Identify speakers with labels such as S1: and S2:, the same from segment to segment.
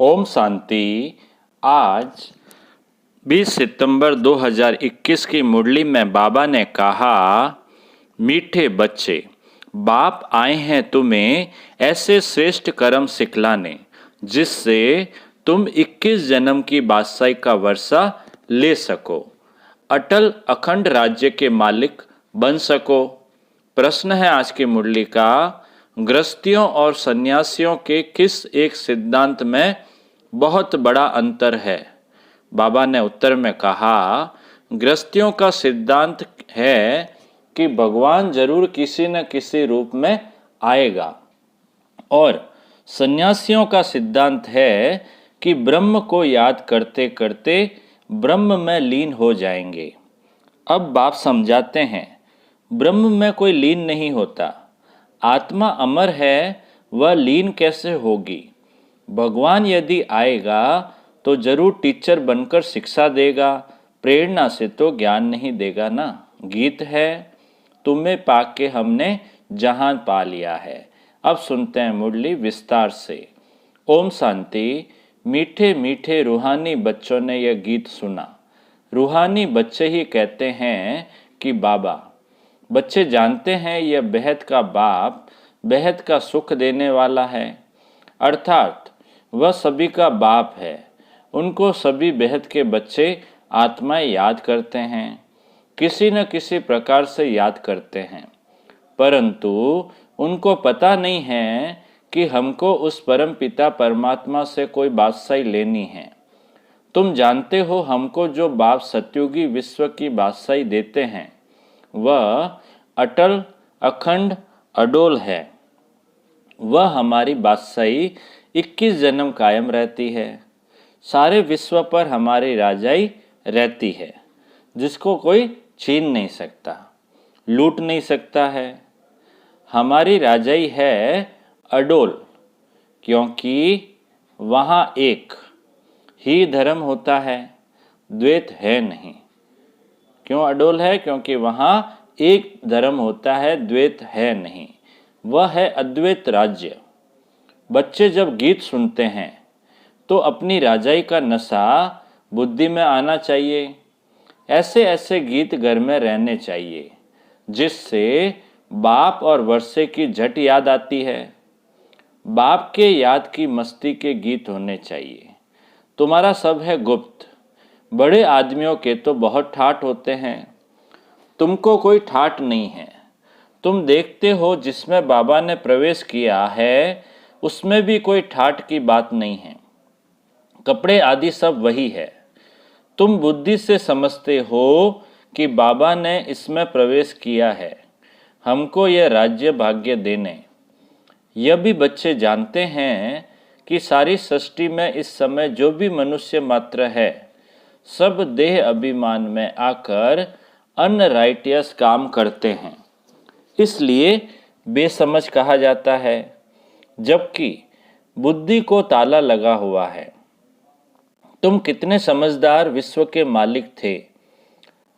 S1: ओम शांति। आज 20 सितंबर 2021 की मुरली में बाबा ने कहा, मीठे बच्चे, बाप आए हैं तुम्हें ऐसे श्रेष्ठ कर्म सिखलाने जिससे तुम 21 जन्म की बादशाही का वर्षा ले सको, अटल अखंड राज्य के मालिक बन सको। प्रश्न है आज की मुरली का, गृहस्थियों और सन्यासियों के किस एक सिद्धांत में बहुत बड़ा अंतर है? बाबा ने उत्तर में कहा, गृहस्थियों का सिद्धांत है कि भगवान जरूर किसी न किसी रूप में आएगा, और सन्यासियों का सिद्धांत है कि ब्रह्म को याद करते करते ब्रह्म में लीन हो जाएंगे। अब बाप समझाते हैं, ब्रह्म में कोई लीन नहीं होता। आत्मा अमर है, वह लीन कैसे होगी? भगवान यदि आएगा तो जरूर टीचर बनकर शिक्षा देगा, प्रेरणा से तो ज्ञान नहीं देगा ना। गीत है, तुम्हें पाके हमने जहान पा लिया है। अब सुनते हैं मुरली विस्तार से। ओम शांति। मीठे मीठे रूहानी बच्चों ने यह गीत सुना। रूहानी बच्चे ही कहते हैं कि बाबा, बच्चे जानते हैं यह बेहद का बाप बेहद का सुख देने वाला है, अर्थात वह सभी का बाप है। उनको सभी बेहद के बच्चे आत्माएं याद करते हैं, किसी न किसी प्रकार से याद करते हैं, परंतु उनको पता नहीं है कि हमको उस परम पिता परमात्मा से कोई बादशाही लेनी है। तुम जानते हो, हमको जो बाप सतयुगी विश्व की बादशाही देते हैं वह अटल अखंड अडोल है। वह हमारी बादशाही 21 जन्म कायम रहती है। सारे विश्व पर हमारी राजाई रहती है, जिसको कोई छीन नहीं सकता, लूट नहीं सकता है। हमारी राजाई है अडोल, क्योंकि वहाँ एक ही धर्म होता है, द्वैत है नहीं। क्यों अडोल है? क्योंकि वहाँ एक धर्म होता है, द्वैत है नहीं। वह है अद्वैत राज्य। बच्चे जब गीत सुनते हैं तो अपनी राजाई का नशा बुद्धि में आना चाहिए। ऐसे ऐसे गीत घर में रहने चाहिए जिससे बाप और वर्षे की झट याद आती है। बाप के याद की मस्ती के गीत होने चाहिए। तुम्हारा सब है गुप्त। बड़े आदमियों के तो बहुत ठाठ होते हैं, तुमको कोई ठाठ नहीं है। तुम देखते हो जिसमें बाबा ने प्रवेश किया है उसमें भी कोई ठाठ की बात नहीं है। कपड़े आदि सब वही है। तुम बुद्धि से समझते हो कि बाबा ने इसमें प्रवेश किया है, हमको यह राज्य भाग्य देने। यह भी बच्चे जानते हैं कि सारी सृष्टि में इस समय जो भी मनुष्य मात्र है, सब देह अभिमान में आकर अनराइटियस काम करते हैं, इसलिए बेसमझ कहा जाता है, जबकि बुद्धि को ताला लगा हुआ है। तुम कितने समझदार विश्व के मालिक थे,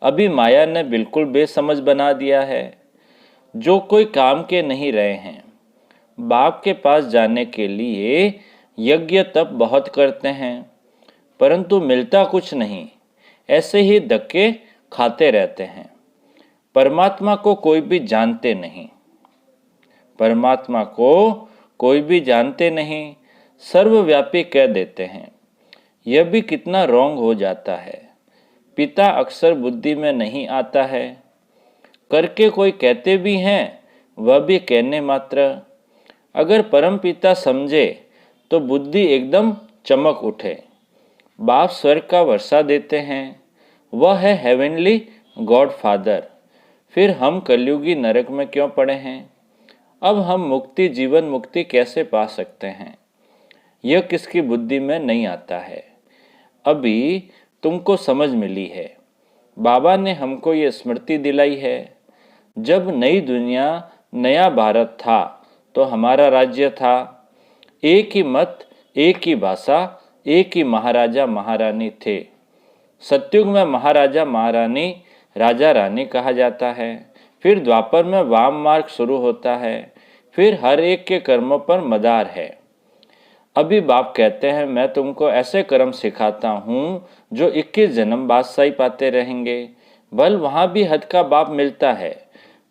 S1: अभी माया ने बिल्कुल बेसमझ बना दिया है। जो कोई काम के नहीं रहे हैं, बाप के पास जाने के लिए यज्ञ तप बहुत करते हैं, परंतु मिलता कुछ नहीं, ऐसे ही धक्के खाते रहते हैं। परमात्मा को कोई भी जानते नहीं, परमात्मा को कोई भी जानते नहीं, सर्वव्यापी कह देते हैं। यह भी कितना रॉन्ग हो जाता है। पिता अक्सर बुद्धि में नहीं आता है, करके कोई कहते भी हैं, वह भी कहने मात्र। अगर परम पिता समझे तो बुद्धि एकदम चमक उठे। बाप स्वर्ग का वर्षा देते हैं, वह है हेवनली गॉड फादर। फिर हम कलयुगी नरक में क्यों पड़े हैं? अब हम मुक्ति, जीवन मुक्ति कैसे पा सकते हैं? यह किसकी बुद्धि में नहीं आता है। अभी तुमको समझ मिली है। बाबा ने हमको ये स्मृति दिलाई है, जब नई दुनिया नया भारत था तो हमारा राज्य था। एक ही मत, एक ही भाषा, एक ही महाराजा महारानी थे। सतयुग में महाराजा महारानी राजा रानी कहा जाता है। फिर द्वापर में वाम मार्ग शुरू होता है। फिर हर एक के कर्मों पर मदार है। अभी बाप कहते हैं मैं तुमको ऐसे कर्म सिखाता हूँ जो 21 जन्म बादशाही पाते रहेंगे। बल वहाँ भी हद का बाप मिलता है,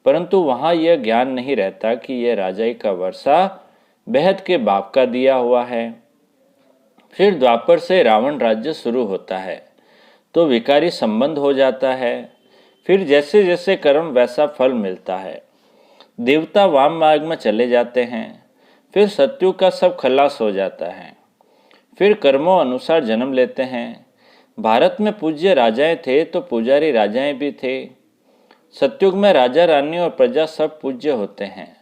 S1: परंतु वहाँ यह ज्ञान नहीं रहता कि यह राजाई का वर्षा बेहद के बाप का दिया हुआ है। फिर द्वापर से रावण राज्य शुरू होता है तो विकारी संबंध हो जाता है। फिर जैसे जैसे कर्म वैसा फल मिलता है। देवता वाम मार्ग में चले जाते हैं। फिर सत्युग का सब खलास हो जाता है। फिर कर्मों अनुसार जन्म लेते हैं। भारत में पूज्य राजाएं थे तो पुजारी राजाएं भी थे। सत्युग में राजा रानी और प्रजा सब पूज्य होते हैं।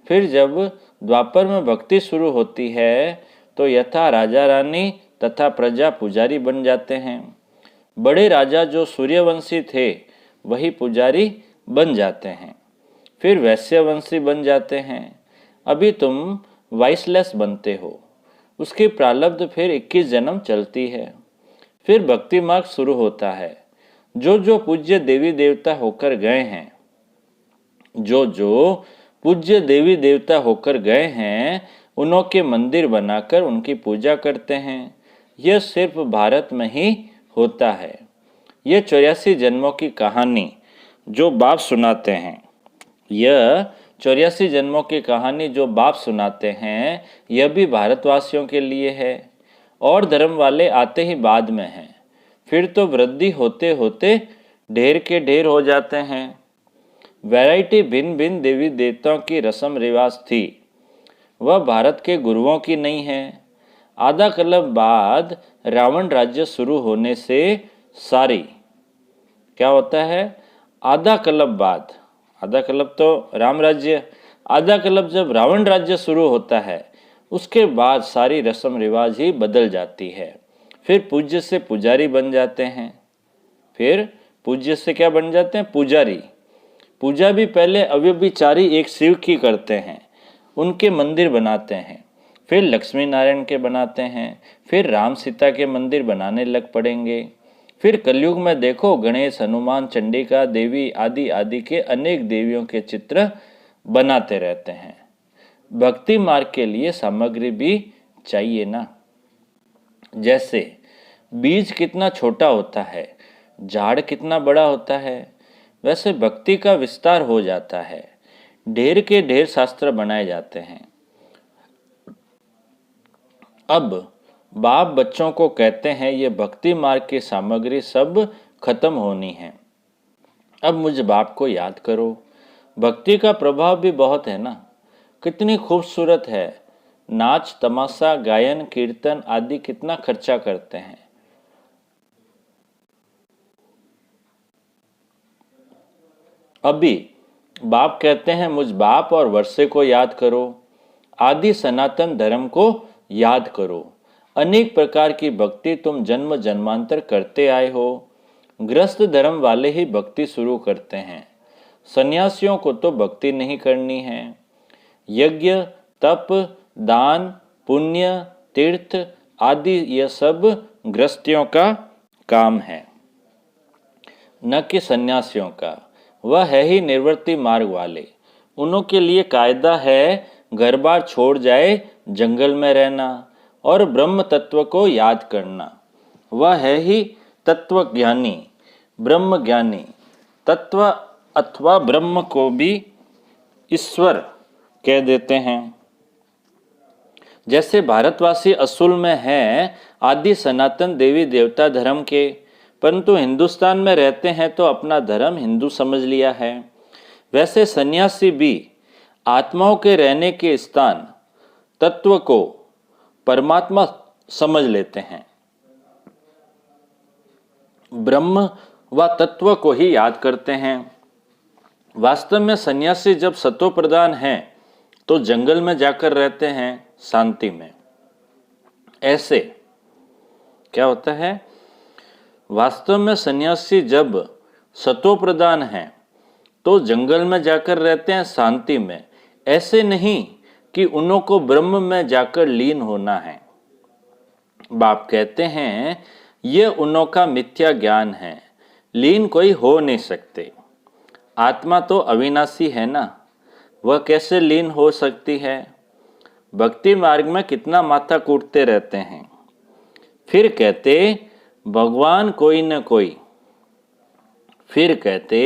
S1: फिर जब द्वापर में भक्ति शुरू होती है तो यथा राजा रानी तथा प्रजा पुजारी बन जाते हैं। बड़े राजा जो सूर्यवंशी थे वही पुजारी बन जाते हैं। फिर वैश्यवंशी बन जाते हैं। अभी तुम वाइसलेस बनते हो। उसकी प्रारब्ध फिर 21 जन्म चलती है। फिर भक्ति मार्ग शुरू होता है। जो जो पूज्य देवी देवता होकर गए हैं, जो जो पूज्य देवी देवता होकर गए हैं, उन्हों के मंदिर बनाकर उनकी पूजा करते हैं। यह सिर्फ भारत में ही होता है। यह 84 जन्मों की कहानी जो बाप सुनाते हैं, यह 84 जन्मों की कहानी जो बाप सुनाते हैं, यह भी भारतवासियों के लिए है। और धर्म वाले आते ही बाद में हैं। फिर तो वृद्धि होते होते ढेर के ढेर हो जाते हैं। वैरायटी भिन्न भिन्न देवी देवताओं की रस्म रिवाज थी, वह भारत के गुरुओं की नहीं है। आधा कल्प बाद रावण राज्य शुरू होने से सारी, क्या होता है, आधा कल्प बाद, आधा कल्प तो राम राज्य, आधा कल्प जब रावण राज्य शुरू होता है उसके बाद सारी रस्म रिवाज ही बदल जाती है। फिर पूज्य से पुजारी बन जाते हैं। फिर पूज्य से क्या बन जाते हैं, पुजारी। पूजा भी पहले अव्यभिचारी एक शिव की करते हैं, उनके मंदिर बनाते हैं। फिर लक्ष्मी नारायण के बनाते हैं। फिर राम सीता के मंदिर बनाने लग पड़ेंगे। फिर कलयुग में देखो गणेश, हनुमान, चंडिका देवी आदि आदि के अनेक देवियों के चित्र बनाते रहते हैं। भक्ति मार्ग के लिए सामग्री भी चाहिए ना। जैसे बीज कितना छोटा होता है, झाड़ कितना बड़ा होता है, वैसे भक्ति का विस्तार हो जाता है। ढेर के ढेर शास्त्र बनाए जाते हैं। अब बाप बच्चों को कहते हैं ये भक्ति मार्ग की सामग्री सब खत्म होनी है। अब मुझ बाप को याद करो। भक्ति का प्रभाव भी बहुत है ना। कितनी खूबसूरत है। नाच तमाशा गायन कीर्तन आदि कितना खर्चा करते हैं। अभी बाप कहते हैं मुझ बाप और वर्षे को याद करो। आदि सनातन धर्म को याद करो। अनेक प्रकार की भक्ति तुम जन्म जन्मांतर करते आए हो। गृहस्थ धर्म वाले ही भक्ति शुरू करते हैं। सन्यासियों को तो भक्ति नहीं करनी है। यज्ञ तप दान पुण्य तीर्थ आदि यह सब गृहस्थियों का काम है, न कि सन्यासियों का। वह है ही निवृत्ति मार्ग वाले। उन्हों के लिए कायदा है घर बार छोड़ जाए जंगल में रहना और ब्रह्म तत्व को याद करना। वह है ही तत्व ज्ञानी, ब्रह्म ज्ञानी। तत्व अथवा ब्रह्म को भी ईश्वर कह देते हैं। जैसे भारतवासी असूल में हैं आदि सनातन देवी देवता धर्म के, परंतु हिंदुस्तान में रहते हैं तो अपना धर्म हिंदू समझ लिया है। वैसे सन्यासी भी आत्माओं के रहने के स्थान तत्व को परमात्मा समझ लेते हैं। ब्रह्म व तत्व को ही याद करते हैं। वास्तव में सन्यासी जब सतो प्रधान हैं तो जंगल में जाकर रहते हैं शांति में। ऐसे क्या होता है, वास्तव में सन्यासी जब सतो प्रधान हैं तो जंगल में जाकर रहते हैं शांति में। ऐसे नहीं कि उन्हों को ब्रह्म में जाकर लीन होना है। बाप कहते हैं यह उन्हों का मिथ्या ज्ञान है। लीन कोई हो नहीं सकते। आत्मा तो अविनाशी है ना, वह कैसे लीन हो सकती है। भक्ति मार्ग में कितना माथा कूटते रहते हैं। फिर कहते भगवान कोई न कोई, फिर कहते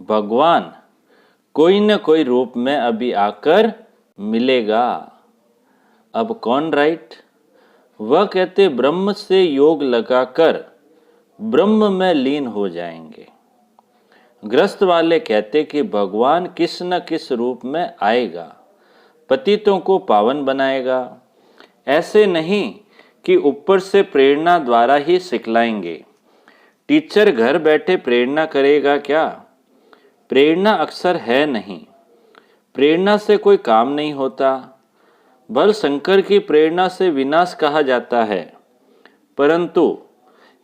S1: भगवान कोई न कोई रूप में अभी आकर मिलेगा। अब कौन राइट? वह कहते ब्रह्म से योग लगाकर ब्रह्म में लीन हो जाएंगे। ग्रस्त वाले कहते कि भगवान किस न किस रूप में आएगा, पतितों को पावन बनाएगा। ऐसे नहीं कि ऊपर से प्रेरणा द्वारा ही सिखलाएंगे। टीचर घर बैठे प्रेरणा करेगा क्या? प्रेरणा अक्सर है नहीं, प्रेरणा से कोई काम नहीं होता। बल शंकर की प्रेरणा से विनाश कहा जाता है, परंतु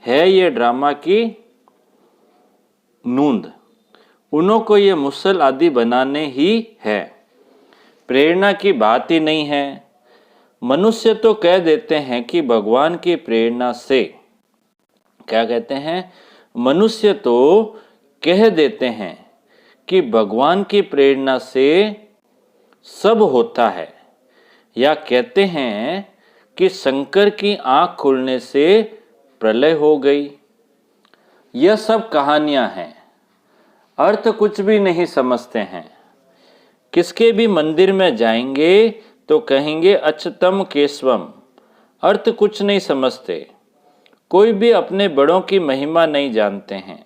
S1: है ये ड्रामा की नूंद। उन्हों को ये मुसल आदि बनाने ही है, प्रेरणा की बात ही नहीं है। मनुष्य तो कह देते हैं कि भगवान की प्रेरणा से, क्या कहते हैं? मनुष्य तो कह देते हैं कि भगवान की प्रेरणा से सब होता है, या कहते हैं कि शंकर की आंख खुलने से प्रलय हो गई। यह सब कहानियां हैं, अर्थ कुछ भी नहीं समझते हैं। किसके भी मंदिर में जाएंगे तो कहेंगे अच्युतम केशवम, अर्थ कुछ नहीं समझते। कोई भी अपने बड़ों की महिमा नहीं जानते हैं।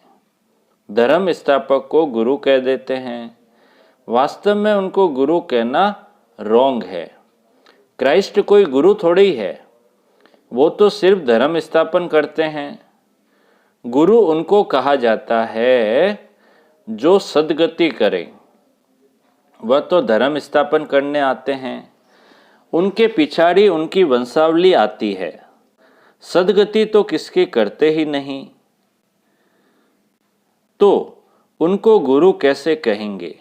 S1: धर्म स्थापक को गुरु कह देते हैं, वास्तव में उनको गुरु कहना रॉन्ग है। क्राइस्ट कोई गुरु थोड़ी है, वो तो सिर्फ धर्म स्थापन करते हैं। गुरु उनको कहा जाता है जो सद्गति करे, वह तो धर्म स्थापन करने आते हैं। उनके पिछाड़ी उनकी वंशावली आती है, सद्गति तो किसकी करते ही नहीं, तो उनको गुरु कैसे कहेंगे?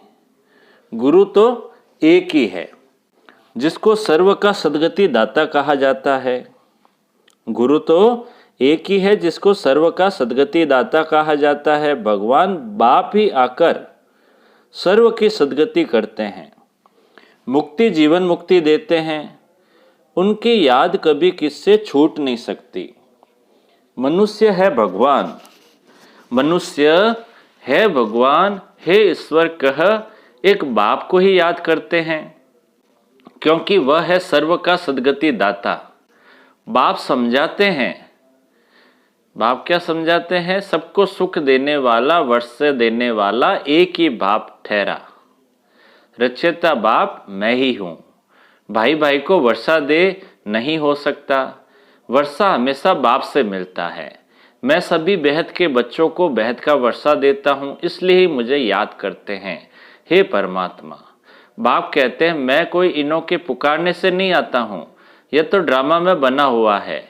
S1: गुरु तो एक ही है जिसको सर्व का सद्गति दाता कहा जाता है। गुरु तो एक ही है जिसको सर्व का सद्गति दाता कहा जाता है। भगवान बाप ही आकर सर्व की सद्गति करते हैं, मुक्ति जीवन मुक्ति देते हैं। उनकी याद कभी किससे छूट नहीं सकती। मनुष्य है भगवान, मनुष्य है भगवान, हे ईश्वर कह एक बाप को ही याद करते हैं, क्योंकि वह है सर्व का सद्गति दाता। बाप समझाते हैं, बाप क्या समझाते हैं? सबको सुख देने वाला, वर्षा देने वाला एक ही बाप ठहरा। रचयिता बाप मैं ही हूँ। भाई भाई को वर्षा दे नहीं हो सकता, वर्षा हमेशा बाप से मिलता है। मैं सभी बेहद के बच्चों को बेहद का वर्षा देता हूँ, इसलिए ही मुझे याद करते हैं, हे परमात्मा। बाप कहते हैं मैं कोई इन्हों के पुकारने से नहीं आता हूँ, यह तो ड्रामा में बना हुआ है।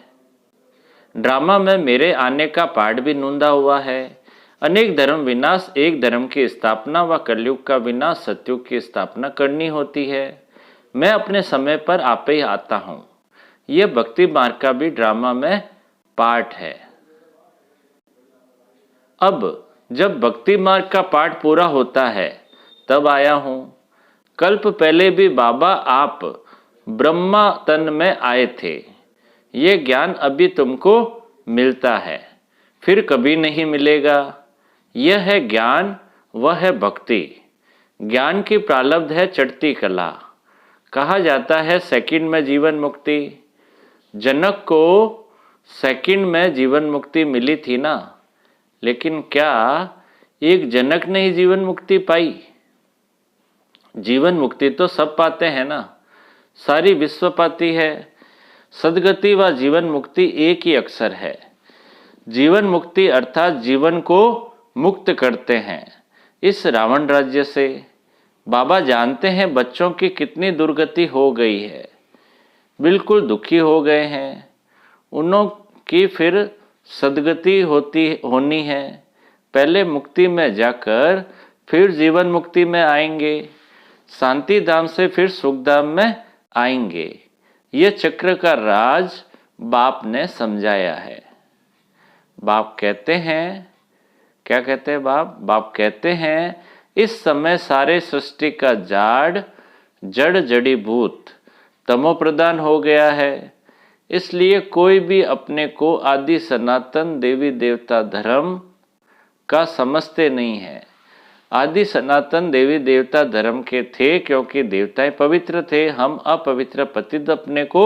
S1: ड्रामा में मेरे आने का पार्ट भी नूंदा हुआ है। अनेक धर्म विनाश, एक धर्म की स्थापना व कलयुग का विनाश, सतयुग की स्थापना करनी होती है। मैं अपने समय पर आप ही आता हूँ। यह भक्ति मार्ग का भी ड्रामा में पार्ट है। अब जब भक्ति मार्ग का पार्ट पूरा होता है तब आया हूँ। कल्प पहले भी बाबा आप ब्रह्मा तन में आए थे। ये ज्ञान अभी तुमको मिलता है, फिर कभी नहीं मिलेगा। यह है ज्ञान, वह है भक्ति। ज्ञान की प्रारब्ध है चढ़ती कला। कहा जाता है सेकंड में जीवन मुक्ति। जनक को सेकंड में जीवन मुक्ति मिली थी ना, लेकिन क्या एक जनक ने ही जीवन मुक्ति पाई? जीवन मुक्ति तो सब पाते हैं ना, सारी विश्व पाती है। सद्गति व जीवन मुक्ति एक ही अक्षर है। जीवन मुक्ति अर्थात जीवन को मुक्त करते हैं इस रावण राज्य से। बाबा जानते हैं बच्चों की कितनी दुर्गति हो गई है, बिल्कुल दुखी हो गए हैं। उन्हों की फिर सद्गति होनी है। पहले मुक्ति में जाकर फिर जीवन मुक्ति में आएंगे, शांति धाम से फिर सुख धाम में आएंगे। ये चक्र का राज बाप ने समझाया है। बाप कहते हैं, क्या कहते हैं बाप? बाप कहते हैं इस समय सारे सृष्टि का जाड़ जड़ जड़ी भूत तमो प्रधान हो गया है। इसलिए कोई भी अपने को आदि सनातन देवी देवता धर्म का समझते नहीं है। आदि सनातन देवी देवता धर्म के थे क्योंकि देवताएं पवित्र थे। हम अपवित्र पतित अपने को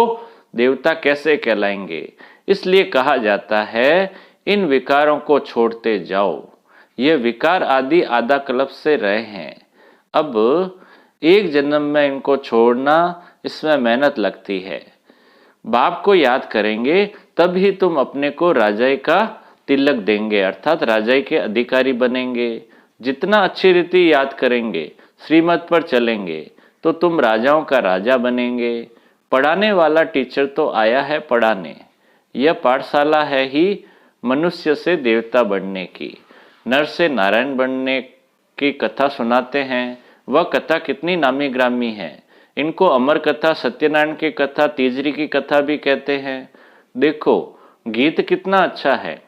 S1: देवता कैसे कहलाएंगे? इसलिए कहा जाता है इन विकारों को छोड़ते जाओ। ये विकार आदि आधा कल्प से रहे हैं। अब एक जन्म में इनको छोड़ना, इसमें मेहनत लगती है। बाप को याद करेंगे तब ही तुम अपने को राजाई का तिलक देंगे, अर्थात राजाई के अधिकारी बनेंगे। जितना अच्छी रीति याद करेंगे, श्रीमत पर चलेंगे, तो तुम राजाओं का राजा बनेंगे। पढ़ाने वाला टीचर तो आया है पढ़ाने। यह पाठशाला है ही मनुष्य से देवता बनने की, नर से नारायण बनने की कथा सुनाते हैं। वह कथा कितनी नामी ग्रामी है। इनको अमर कथा, सत्यनारायण की कथा, तीजरी की कथा भी कहते हैं। देखो गीत कितना अच्छा है।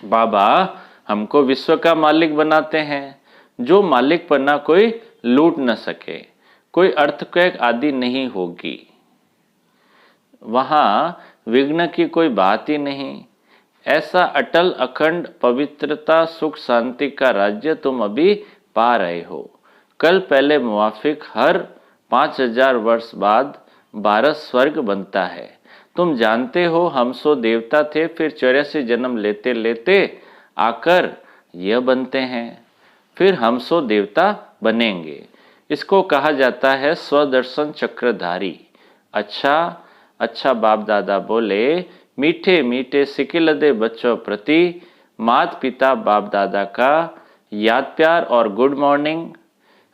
S1: बाबा हमको विश्व का मालिक बनाते हैं, जो मालिक पन्ना कोई लूट न सके, कोई अर्थक्वेक आदि नहीं होगी, वहाँ विघ्न की कोई बात ही नहीं। ऐसा अटल अखंड पवित्रता सुख शांति का राज्य तुम अभी पा रहे हो। कल पहले मुवाफिक हर 5000 वर्ष बाद 12 स्वर्ग बनता है। तुम जानते हो हम 100 देवता थे, फिर 84 जन्म लेते लेते आकर यह बनते हैं, फिर हम 100 देवता बनेंगे। इसको कहा जाता है स्वदर्शन चक्रधारी। अच्छा बाप दादा बोले, मीठे मीठे सिकिलदे बच्चों प्रति माता पिता बाप दादा का याद प्यार और गुड मॉर्निंग।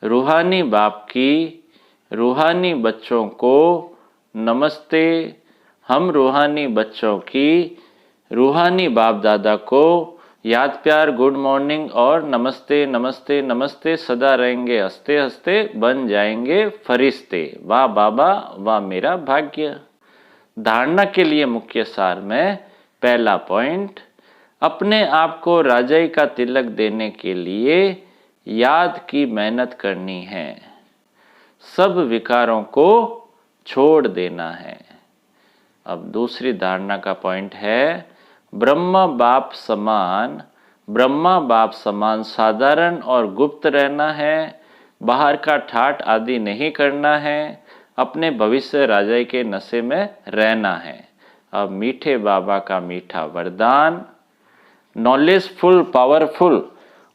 S1: रूहानी बाप की रूहानी बच्चों को नमस्ते। हम रूहानी बच्चों की रूहानी बाप दादा को याद प्यार गुड मॉर्निंग और नमस्ते नमस्ते नमस्ते सदा रहेंगे। हंसते हंसते बन जाएंगे फरिश्ते। वाह बाबा वाह मेरा भाग्य। धारणा के लिए मुख्य सार में पहला पॉइंट, अपने आप को राजाई का तिलक देने के लिए याद की मेहनत करनी है। सब विकारों को छोड़ देना है। अब दूसरी धारणा का पॉइंट है, ब्रह्मा बाप समान साधारण और गुप्त रहना है। बाहर का ठाट आदि नहीं करना है। अपने भविष्य राजाई के नशे में रहना है। अब मीठे बाबा का मीठा वरदान, नॉलेजफुल, पावरफुल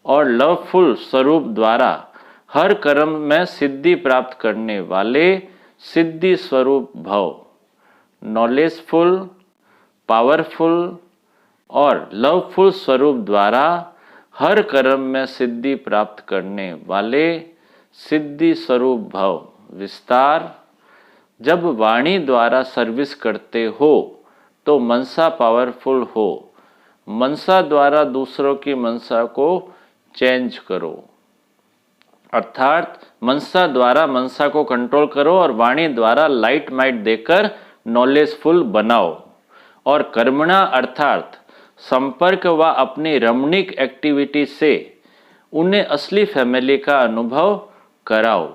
S1: और लवफुल स्वरूप द्वारा हर कर्म में सिद्धि प्राप्त करने वाले सिद्धि स्वरूप भव। नॉलेजफुल, पावरफुल और लवफुल स्वरूप द्वारा हर कर्म में सिद्धि प्राप्त करने वाले सिद्धि स्वरूप भव। विस्तार, जब वाणी द्वारा सर्विस करते हो तो मनसा पावरफुल हो। मनसा द्वारा दूसरों की मनसा को चेंज करो, अर्थात मनसा द्वारा मनसा को कंट्रोल करो और वाणी द्वारा लाइट माइट देकर नॉलेजफुल बनाओ। और कर्मणा अर्थात संपर्क व अपनी रमणीक एक्टिविटी से उन्हें असली फैमिली का अनुभव कराओ।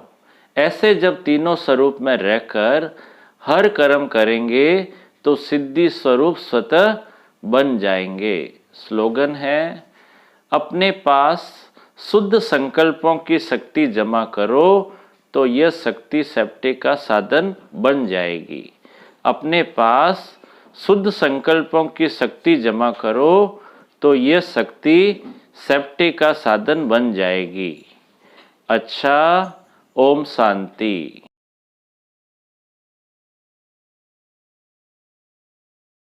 S1: ऐसे जब तीनों स्वरूप में रहकर हर कर्म करेंगे तो सिद्धि स्वरूप स्वतः बन जाएंगे। स्लोगन है, अपने पास शुद्ध संकल्पों की शक्ति जमा करो तो यह शक्ति सेफ्टी का साधन बन जाएगी। अपने पास शुद्ध संकल्पों की शक्ति जमा करो तो यह शक्ति सेफ्टी का साधन बन जाएगी। अच्छा, ओम शांति।